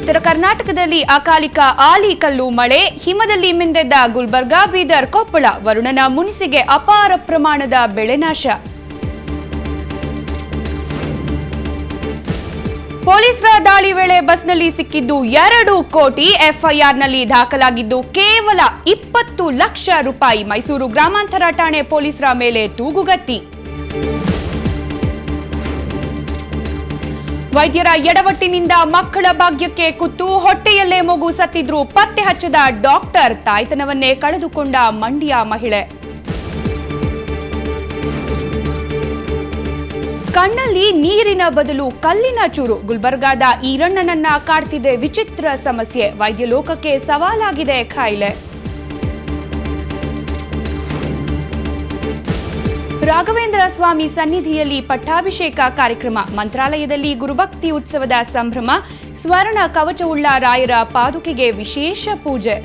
ಉತ್ತರ ಕರ್ನಾಟಕದಲ್ಲಿ ಅಕಾಲಿಕ ಆಲಿಕಲ್ಲು ಮಳೆ, ಹಿಮದಲ್ಲಿ ಮಿಂದೆದ್ದ ಗುಲ್ಬರ್ಗ, ಬೀದರ್, ಕೊಪ್ಪಳ, ವರುಣನ ಮುನಿಸಿಗೆ ಅಪಾರ ಪ್ರಮಾಣದ ಬೆಳೆ ನಾಶ. ಪೊಲೀಸರ ದಾಳಿ ವೇಳೆ ಬಸ್ನಲ್ಲಿ ಸಿಕ್ಕಿದ್ದು 2 ಕೋಟಿ, ಎಫ್ಐಆರ್ನಲ್ಲಿ ದಾಖಲಾಗಿದ್ದು ಕೇವಲ 20 ಲಕ್ಷ ರೂಪಾಯಿ. ಮೈಸೂರು ಗ್ರಾಮಾಂತರ ಠಾಣೆ ಪೊಲೀಸರ ಮೇಲೆ ತೂಗುಗತ್ತಿ. ವೈದ್ಯರ ಎಡವಟ್ಟಿನಿಂದ ಮಕ್ಕಳ ಭಾಗ್ಯಕ್ಕೆ ಕುತ್ತು, ಹೊಟ್ಟೆಯಲ್ಲೇ ಮಗು ಸತ್ತಿದ್ರೂ ಪತ್ತೆ ಹಚ್ಚದ ಡಾಕ್ಟರ್, ತಾಯ್ತನವನ್ನೇ ಕಳೆದುಕೊಂಡ ಮಂಡ್ಯ ಮಹಿಳೆ. ಕಣ್ಣಲ್ಲಿ ನೀರಿನ ಬದಲು ಕಲ್ಲಿನ ಚೂರು, ಗುಲ್ಬರ್ಗಾದ ಈರಣ್ಣನನ್ನ ಕಾಡ್ತಿದೆ ವಿಚಿತ್ರ ಸಮಸ್ಯೆ. ವೈದ್ಯ ಲೋಕಕ್ಕೆ ಸವಾಲಾಗಿದೆ ಕಾಯಿಲೆ. ರಾಘವೇಂದ್ರ ಸ್ವಾಮಿ ಸನ್ನಿಧಿಯಲ್ಲಿ ಪಟ್ಟಾಭಿಷೇಕ ಕಾರ್ಯಕ್ರಮ, ಮಂತ್ರಾಲಯದಲ್ಲಿ ಗುರುಭಕ್ತಿ ಉತ್ಸವದ ಸಂಭ್ರಮ. ಸ್ವರ್ಣ ಕವಚವುಳ್ಳ ರಾಯರ ಪಾದುಕೆಗೆ ವಿಶೇಷ ಪೂಜೆ.